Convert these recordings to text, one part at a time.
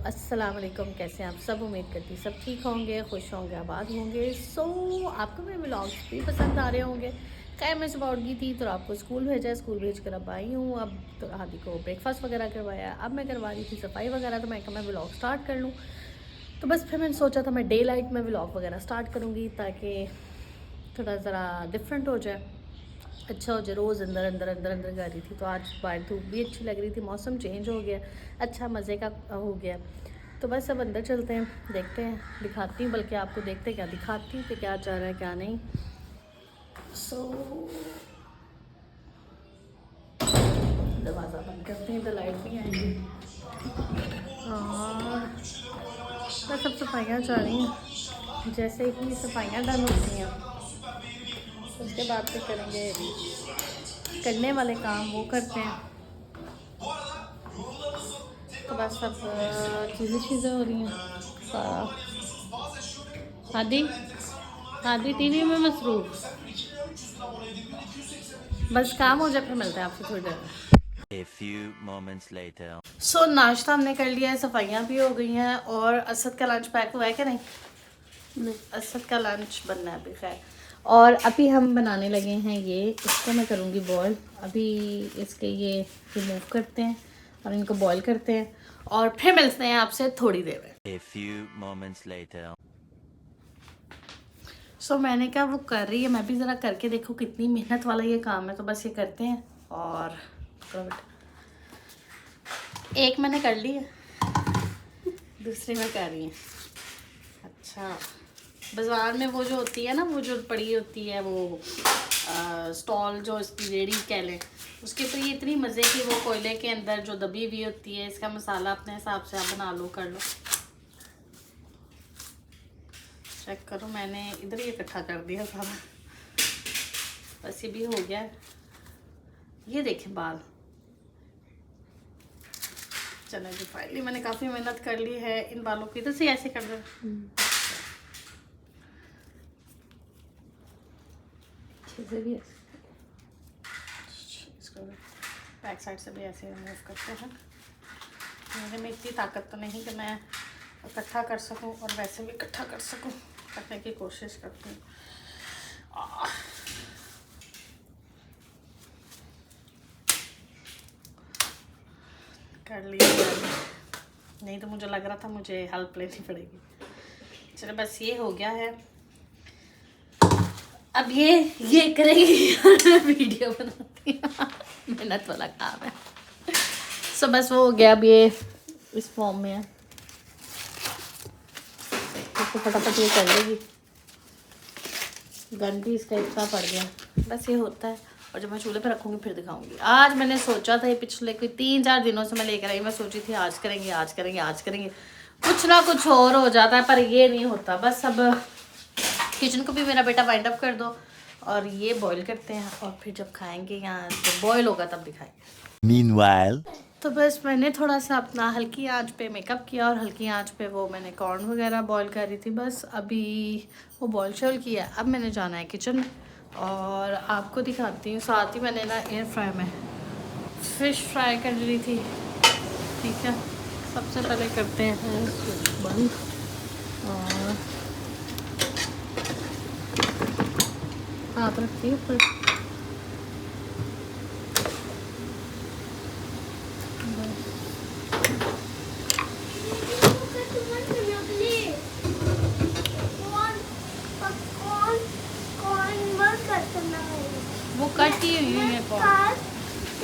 अस्सलाम वालेकुम, कैसे हैं आप सब। उम्मीद करती सब ठीक होंगे, खुश होंगे, आबाद होंगे। आपको मेरे व्लॉग्स भी पसंद आ रहे होंगे। खैर मैं सुबह उठ गई थी तो आपको स्कूल भेजा, स्कूल भेज कर अब आई हूँ। अब तो आदि को ब्रेकफास्ट वगैरह करवाया, अब मैं करवा रही थी सफाई वगैरह। तो मैं कहा मैं व्लॉग स्टार्ट कर लूँ। तो बस फिर मैंने सोचा था मैं डे लाइट में व्लॉग वगैरह स्टार्ट करूँगी ताकि थोड़ा ज़रा डिफरेंट हो जाए, अच्छा हो जाए। रोज़ अंदर अंदर अंदर अंदर कर रही थी, तो आज बाहर धूप भी अच्छी लग रही थी, मौसम चेंज हो गया, अच्छा मज़े का हो गया। तो बस अब अंदर चलते हैं, देखते हैं, दिखाती हूँ, बल्कि आपको देखते क्या दिखाती हूँ कि क्या चल रहा है क्या नहीं। दरवाज़ा बंद करते हैं तो लाइट नहीं आएगी। और बस अब सफाइयाँ चल रही हैं। जैसे ही सफाइयाँ डन होती हैं उसके बाद फिर करेंगे, करने वाले काम वो करते हैं। तो बस सब चीज़ें हो रही हैं सारा। आदि आदि टीवी में मसरूफ, बस काम हो जाए फिर मिलते हैं आपसे थोड़ी देर में। A few moments later. नाश्ता हमने कर लिया है, सफाइयाँ भी हो गई हैं। और असद का लंच पैक हुआ है कि नहीं? असद का लंच बनना है अभी। खैर, और अभी हम बनाने लगे हैं ये, इसको मैं करूँगी बॉयल। अभी इसके ये रिमूव करते हैं और इनको बॉयल करते हैं और फिर मिलते हैं आपसे थोड़ी देर में। A few moments later. मैंने कहा वो कर रही है, मैं भी ज़रा करके देखूँ, कितनी मेहनत वाला ये काम है। तो बस ये करते हैं। और एक मैंने कर ली है, दूसरी में कर रही है। अच्छा, बाज़ार में वो जो होती है ना, वो जो पड़ी होती है वो स्टॉल, जो इसकी रेडी कह लें, उसके ऊपर ये इतनी मज़े की वो कोयले के अंदर जो दबी हुई होती है। इसका मसाला अपने हिसाब से आप बना लो, कर लो। चेक करो, मैंने इधर ही इकट्ठा कर दिया सारा। बस ये भी हो गया है। ये देखें बाल। चलो जी, फाइनली मैंने काफ़ी मेहनत कर ली है इन बालों को। इधर से ऐसे कर दो, भी इसको बैक साइड से भी ऐसे रिमूव करते हैं। मेरे में इतनी ताकत तो नहीं कि मैं इकट्ठा कर सकूं, और वैसे भी इकट्ठा कर सकूं, करने की कोशिश करती हूँ। कर लिया, नहीं तो मुझे लग रहा था मुझे हेल्प लेनी पड़ेगी। चलो बस ये हो गया है। अब ये करेंगे वीडियो बनाती हूँ, मेहनत वाला काम है। बस वो हो गया। अब ये इस फॉर्म में है, इसको फटाफट ये कर लेगी। गन भी इसका इतना पड़ गया, बस ये होता है। और जब मैं चूल्हे पे रखूँगी फिर दिखाऊंगी। आज मैंने सोचा था, ये पिछले कोई 3-4 दिनों से मैं लेकर आई, मैं सोची थी आज करेंगे आज करेंगे आज करेंगे, कुछ ना कुछ और हो जाता है, पर ये नहीं होता। बस अब किचन को भी मेरा बेटा वाइंड अप कर दो और ये बॉईल करते हैं, और फिर जब खाएंगे या जब बॉईल होगा तब दिखाएंगे। Meanwhile. तो बस मैंने थोड़ा सा अपना हल्की आंच पे मेकअप किया, और हल्की आंच पे वो मैंने कॉर्न वगैरह बॉईल कर रही थी। बस अभी वो बॉईल शॉल किया, अब मैंने जाना है किचन में और आपको दिखाती हूँ। साथ ही मैंने ना एयर फ्राई में फ़िश फ्राई कर ली थी। ठीक है, सबसे पहले करते हैं स्विच बंद और हाथ रखती हूँ ऊपर। वो कटी हुई है कॉर्न,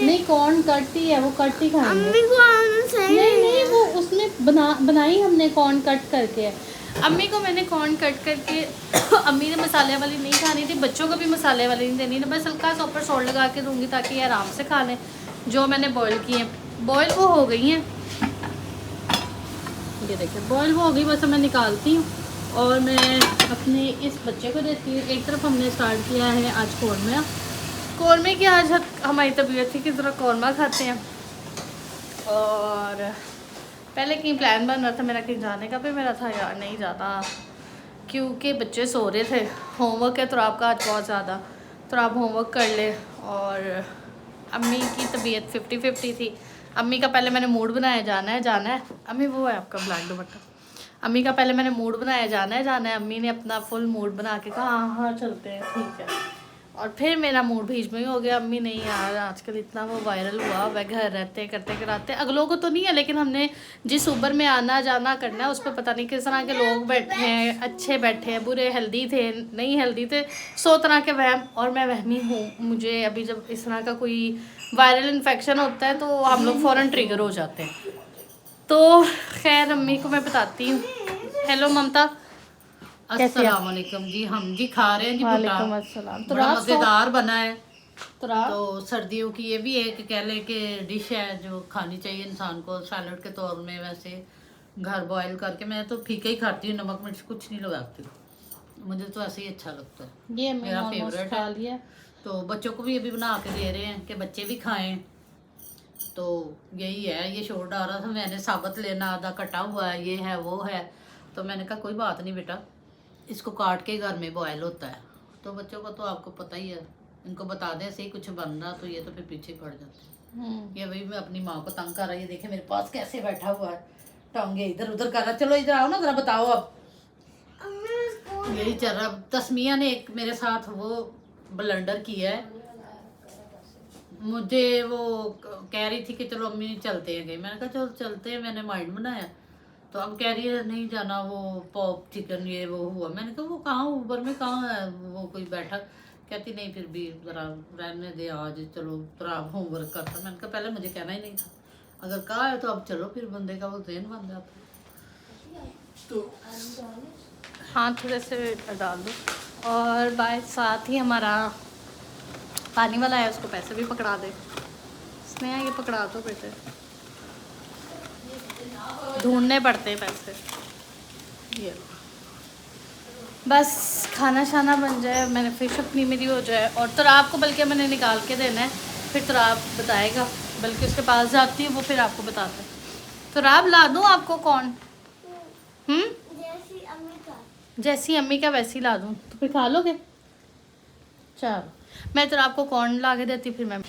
नहीं कॉर्न कटी है, वो कटी खाएंगे। नहीं वो उसने बनाई हमने कॉर्न कट करके। अम्मी को मैंने कॉर्न कट करके अम्मी ने मसाले वाली नहीं खानी थी, बच्चों को भी मसाले वाली नहीं देनी, बस हल्का सा ऊपर सॉल्ट लगा के दूंगी ताकि ये आराम से खा लें। जो मैंने बॉईल की है, बॉईल वो हो गई हैं, ये देखिए बॉईल वो हो गई। बस मैं निकालती हूँ और मैं अपने इस बच्चे को देती हूँ। एक तरफ हमने स्टार्ट किया है आज कौरमे की आज हमारी तबीयत थी कि ज़रा कौरमा खाते हैं। और पहले कहीं प्लान बन रहा था मेरा कहीं जाने का, भी मेरा था यार नहीं जाता क्योंकि बच्चे सो रहे थे। होमवर्क है तो आपका आज बहुत ज़्यादा, तो आप होमवर्क कर ले। और अम्मी की तबीयत 50-50 थी। अम्मी का पहले मैंने मूड बनाया जाना है। अम्मी वो है आपका ब्लैक दुपट्टा। अम्मी का पहले मैंने मूड बनाया जाना है। अम्मी ने अपना फुल मूड बना के कहा हाँ चलते हैं ठीक है। और फिर मेरा मूड बीच में ही हो गया। अम्मी नहीं यार आजकल इतना वो वायरल हुआ वह घर रहते करते कराते, अगलों को तो नहीं है लेकिन हमने जिस उबर में आना जाना करना है उस पर पता नहीं किस तरह के लोग बैठे हैं, अच्छे बैठे हैं, बुरे, हेल्दी थे, नहीं हेल्दी थे, 100 तरह के वहम। और मैं वहमी हूँ। मुझे अभी जब इस तरह का कोई वायरल इन्फेक्शन होता है तो हम लोग फ़ौरन ट्रिगर हो जाते हैं। तो खैर अम्मी को मैं बताती हूँ। हेलो ममता, अस्सलाम वालेकुम जी। हम जी खा रहे हैं जी वालेकुम भुट्टा, अस्सलाम। तो बड़ा मज़ेदार बना है। रात तो सर्दियों की ये भी एक कह ले कि डिश है जो खानी चाहिए इंसान को सैलड के तौर में। वैसे घर बॉयल करके मैं तो फीका ही खाती हूँ, नमक मिर्च कुछ नहीं लगाती, मुझे तो ऐसे ही अच्छा लगता है, ये मेरा फेवरेट खा है। लिया। तो बच्चों को भी अभी बना के दे रहे हैं कि बच्चे भी खाएं। तो यही है, ये शोर डाल रहा था, मैंने साबुत लेना, आधा कटा हुआ है, ये है वो है। तो मैंने कहा कोई बात नहीं बेटा, इसको काट के घर में बॉयल होता है। तो बच्चों को तो आपको पता ही है, इनको बता दें ऐसे ही कुछ बन रहा तो ये तो फिर पीछे पड़ जाते हैं। ये भाई मैं अपनी माँ को तंग कर रही है, देखे मेरे पास कैसे बैठा हुआ है, टांगे इधर उधर कर रहा। चलो इधर आओ ना जरा, बताओ अब। यही चल रहा। तस्मिया ने एक मेरे साथ वो ब्लंडर किया है। मुझे वो कह रही थी कि चलो अम्मी चलते हैं, गए, मैंने कहा चलो चलते हैं, मैंने माइंड बनाया। तो अब कह रही है नहीं जाना, वो पॉप चिकन ये वो हुआ। मैंने कहा वो कहाँ ऊबर में कहाँ है वो कोई बैठा। कहती नहीं फिर भी ज़रा रहने दे आज, चलो थोड़ा होमवर्क करता। मैंने कहा पहले मुझे कहना ही नहीं था, अगर कहा है तो अब चलो, फिर बंदे का वो जहन बन जाता है। तो हाँ थोड़े से डाल दो। और बाय साथ ही हमारा पानी वाला है, उसको पैसे भी पकड़ा दे। स्नेहा ये पकड़ा दो बेटे, ढूंढने पड़ते हैं पैसे। ये लो। बस खाना शाना बन जाए, मैंने फिश अपनी मेरी हो जाए। और तराब को बल्कि मैंने निकाल के देना है, फिर तराब बताएगा, बल्कि उसके पास जाती है वो फिर आपको बताता है। तराब ला दूँ आपको कौन? जैसी अम्मी का वैसी ला दूँ तो फिर खा लोगे? चलो मैं तो आपको कॉर्न ला के देती, फिर मैं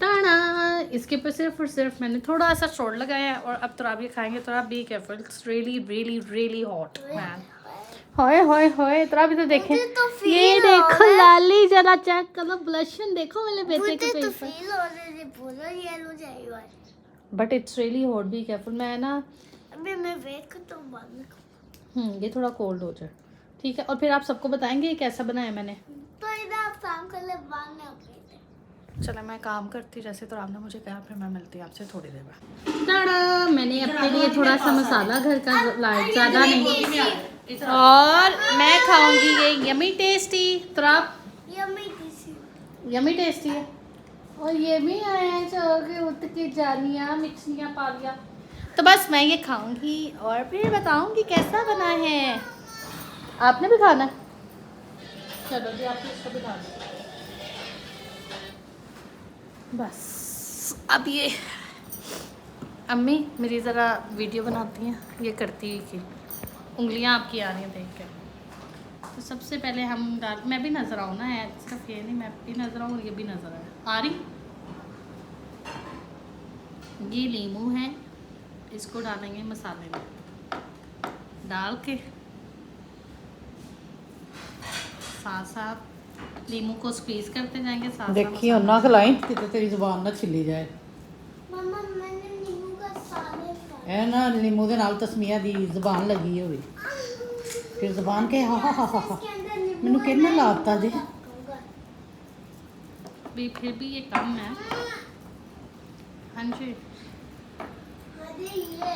टाना इसके ऊपर सिर्फ और सिर्फ मैंने थोड़ा सा शॉर्ट लगाया है। और अब तो आप ये खाएंगे तो आप be careful, it's really really really hot man. होए होए होए तो भी तो देखें, तो ये देखो लाली, जरा चेक करो, ब्लशन देखो मेरे बेटे के तो फेस पर। फील हो रही है, पूरा येलो जाएगा। But it's really hot, be careful. मैं ना अभी मैं वेट करता हूँ, बाद में ये थोड़ा कोल्ड हो जाए ठीक है। और फिर आप सबको बताएंगे ये कैसा बनाया मैंने। तो इधर आप काम कर ले, बाद में आप। चलो मैं काम करती जैसे, तो आपने मुझे कहा, फिर मैं मिलती हूँ आपसे थोड़ी देर बाद। टाड़ा, मैंने अपने लिए थोड़ा सा मसाला घर का लाया, ज़्यादा नहीं। और मैं खाऊंगी ये यमी टेस्टी। तो आप यमी टेस्टी है। और ये भी आए हैं चलो के उठ के जानिया मिक्सियाँ पा लिया। तो बस मैं ये खाऊंगी और फिर बताऊंगी कैसा बना है। आपने भी खाना है? चलो जी आपने इसको भी खा लिया। बस अब ये अम्मी मेरी ज़रा वीडियो बनाती हैं, ये करती हुई कि उंगलियां आपकी आ रही हैं देख के। तो सबसे पहले हम डाल, मैं भी नज़र आऊँ ना है, सिर्फ ये नहीं, मैं भी नज़र आऊँ और ये भी नज़र आए आ रही। ये लीमू है, इसको डालेंगे मसाले में, डाल के साथ साथ लीमू को स्क्वीज करते जाएंगे। साथ देखिए ना खिलाई कितने तेरी जुबान ना छिली जाए। मम्मा मैंने नींबू का साले खाया। है ना नींबू के नाल तस्मिया दी जुबान लगी हुई, फिर जुबान के हा हा हा हा इसके अंदर नींबू मैनू किहने लाता जी। भी फिर भी ये कम है। हाँ जी अरे ये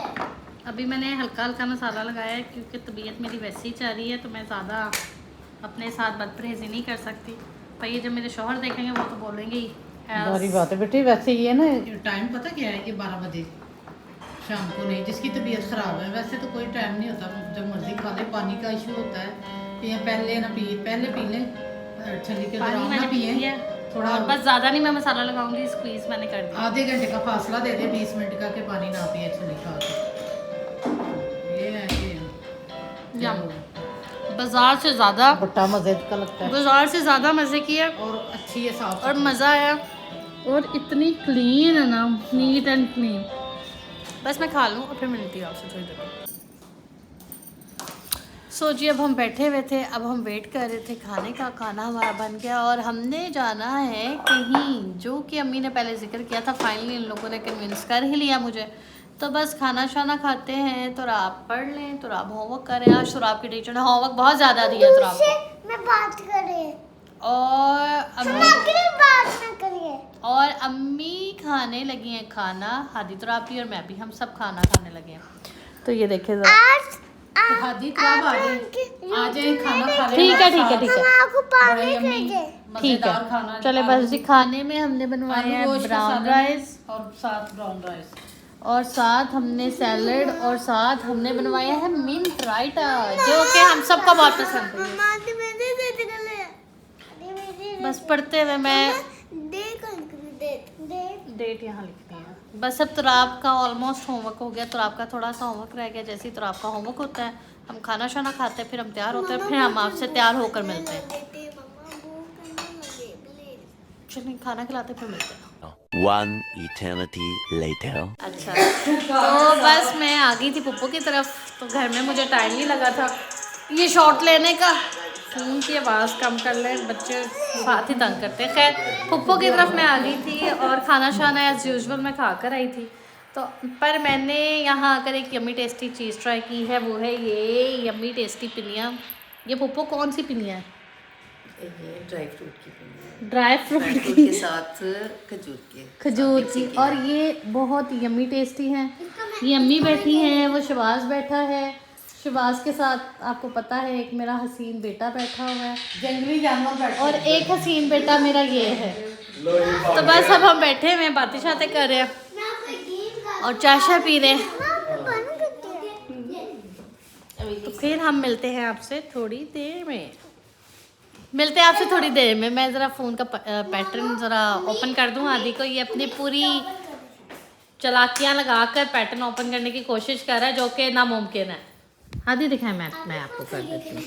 अभी मैंने हल्का हल्का मसाला लगाया है क्योंकि तबीयत मेरी वैसे ही चाह रही है, तो मैं ज़्यादा अपने साथ बदपरहेज़ी नहीं कर सकती। पर ये जब मेरे शौहर देखेंगे वो तो बोलेंगे ही सारी बात है बेटी। वैसे ये ना टाइम पता क्या है, ये 12 बजे शाम को नहीं, जिसकी तबीयत ख़राब है। वैसे तो कोई टाइम नहीं होता, जब मर्जी खा ले। पानी का इशू होता है, या पहले ना पिए, पहले पी लें, छली के पानी दौरान मैंने ना पी पिए लिया थोड़ा। और बस ज़्यादा नहीं मैं मसाला लगाऊंगी, स्क्वीज मैंने कर दिया। आधे घंटे का फासला दे दे, 20 मिनट का, के पानी ना पिए छली खा के। ये है कि या बस बाजार से ज़्यादा बट्टा मजे का लगता है बाजार से ज़्यादा मज़े की है और अच्छी है साफ और मज़ा आया और इतनी क्लीन है ना, नीट एंड क्लीन। बस मैं खा लूँ और फिर मिलती हूँ आपसे थोड़ी देर। सो जी अब हम बैठे हुए थे, अब हम वेट कर रहे थे खाने का। खाना हमारा बन गया और हमने जाना है कहीं, जो कि अम्मी ने पहले जिक्र किया था। फाइनली इन लोगों ने कन्विंस कर ही लिया मुझे। तो बस खाना शाना खाते हैं, तो आप पढ़ लें, तो आप होमवर्क करें। आज तो आपकी टीचर ने होमवर्क बहुत ज़्यादा दिया तो आपको। मैं बात करे और बात ना करिए। और अम्मी खाने लगी हैं खाना, हादी तो आप भी और मैं भी, हम सब खाना खाने लगे हैं। तो ये देखे जरा, आज हादी तो आप आ जाए खाना खा ले ठीक है ठीक है ठीक है आपको पानी बड़े अम्मी भेजे। ठीक मजेदार खाना है। चले बस जी, खाने में हमने बनवाया आलू है गोश्त का ब्राउन सालन राइस और साथ ब्राउन राइस और साथ हमने सैलड और साथ हमने बनवाया है मिंट रायता, जो कि हम सबको बहुत पसंद है। मम्मा दे मेरे दे दे बस पढ़ते हुए मैं दे दे डेट यहाँ लिखती है। बस अब तुराब का ऑलमोस्ट होमवर्क हो गया, तुराब का थोड़ा सा होमवर्क रह गया। जैसे ही तुराब का होमवर्क होता है हम खाना शाना खाते हैं, फिर हम तैयार होते हैं, फिर हम आपसे तैयार होकर मिलते हैं। चलिए खाना खिलाते फिर मिलते हैं। One eternity later. अच्छा तो बस मैं आ गई थी पुप्पो की तरफ, तो घर में मुझे टाइम नहीं लगा था ये शॉट लेने का। फ़ोन की आवाज़ कम कर ले, बच्चे साथ ही तंग करते हैं। खैर पुप्पो की तरफ मैं आ गई थी और खाना शाना एज़ यूजुअल मैं खा कर आई थी। तो पर मैंने यहाँ आकर एक यम्मी टेस्टी चीज़ ट्राई की है, वो है ये यम्मी टेस्टी पिनिया। ये पुप्पो कौन सी पिनिया है? ये ड्राई फ्रूट की पिनी है। ड्राई फ्रूट फ्रूट की, के साथ खजूर के खजूर की, और ये बहुत यम्मी टेस्टी हैं। ये अम्मी बैठी हैं, वो शबाज बैठा है। शबाज के साथ आपको पता है एक मेरा हसीन बेटा बैठा हुआ है, जंगली जानवर बैठे और एक हसीन बेटा मेरा ये है। तो बस अब हम बैठे हुए बातें शातें कर रहे हैं और चाय शाय पी रहे हैं। तो फिर हम मिलते हैं आपसे थोड़ी देर में, मिलते हैं आपसे थोड़ी देर में। मैं ज़रा फ़ोन का पैटर्न ज़रा ओपन कर दूँ आदि को। ये अपनी पूरी चालाकियाँ लगाकर पैटर्न ओपन करने की कोशिश कर रहा है, जो कि नामुमकिन है। आदि दिखाएं, मैं आपको कर देती हूँ।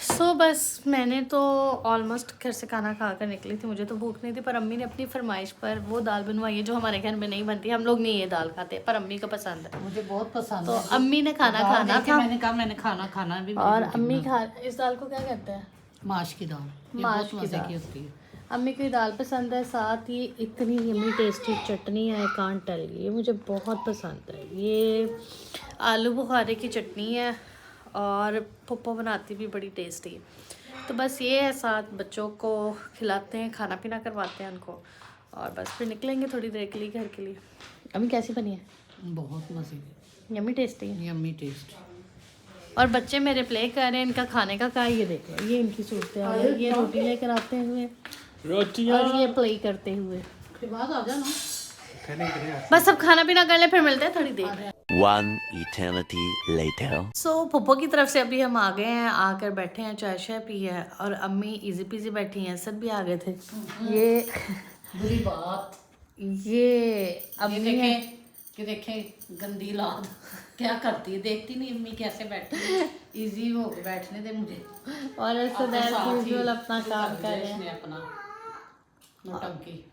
सो बस मैंने तो ऑलमोस्ट घर से खाना खा कर निकली थी, मुझे तो भूख नहीं थी, पर अम्मी ने अपनी फरमाइश पर वो दाल बनवाई है जो हमारे घर में नहीं बनती। हम लोग नहीं ये दाल खाते, पर अम्मी को पसंद है, मुझे बहुत पसंद तो है। अम्मी ने खाना दाल खाना देख के था। मैंने कहा मैंने खाना खाना भी और अम्मी खा, इस दाल को क्या कहते हैं? माश की दाल। ये माश बहुत की मजे दाल। की होती है। अम्मी को ये दाल पसंद है, साथ ही इतनी यम्मी टेस्टी चटनी है, कांट टेल, ये मुझे बहुत पसंद है। ये आलू बुखारे की चटनी है और पप्पो बनाती भी बड़ी टेस्टी है। तो बस ये है, साथ बच्चों को खिलाते हैं, खाना पीना करवाते हैं उनको, और बस फिर निकलेंगे थोड़ी देर के लिए घर के लिए। अम्मी कैसी बनी है? बहुत मजे की, यम्मी टेस्टी है। Yummy taste. और बच्चे मेरे प्ले कर रहे हैं, इनका खाने का क्या, ये देख लो, ये इनकी सूरत है। ये रोटी लेकर आते हुए और ये प्ले करते हुए। फिर बाद आ जाना। बस अब खाना पीना कर ले, फिर मिलते हैं थोड़ी देर। One eternity later. सो पुप्पो की तरफ से अभी हम आ गए हैं, आकर बैठे हैं, चाय शाय पी है, और अम्मी इजी पीजी बैठी हैं, सब भी आ गए थे। ये बुरी बात ये अम्मी है। कि देखे गंदी लाद क्या करती है, देखती नहीं अम्मी कैसे बैठी है। इजी हो के बैठने दे मुझे। और ऐसे यूजुअल अपना काम कर रहे हैं। अपना नौटंकी।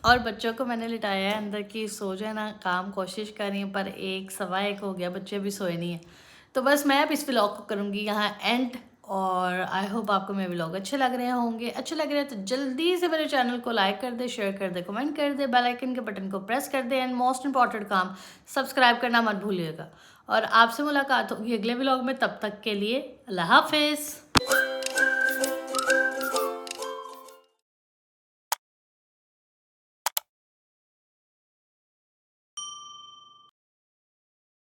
और बच्चों को मैंने लिटाया है अंदर की सो जाए ना, काम कोशिश कर रही हूँ, पर 1 सवा 1 हो गया, बच्चे अभी सोए नहीं हैं। तो बस मैं अब इस व्लॉग को करूँगी यहाँ एंड, और आई होप आपको मेरे व्लॉग अच्छे लग रहे होंगे। अच्छे लग रहे हैं तो जल्दी से मेरे चैनल को लाइक कर दे, शेयर कर दे, कमेंट कर दे, बेल आइकन के बटन को प्रेस कर दे, एंड मोस्ट इंपॉर्टेंट काम सब्सक्राइब करना मत भूलिएगा। और आपसे मुलाकात होगी अगले व्लॉग में, तब तक के लिए अल्लाह हाफिज़।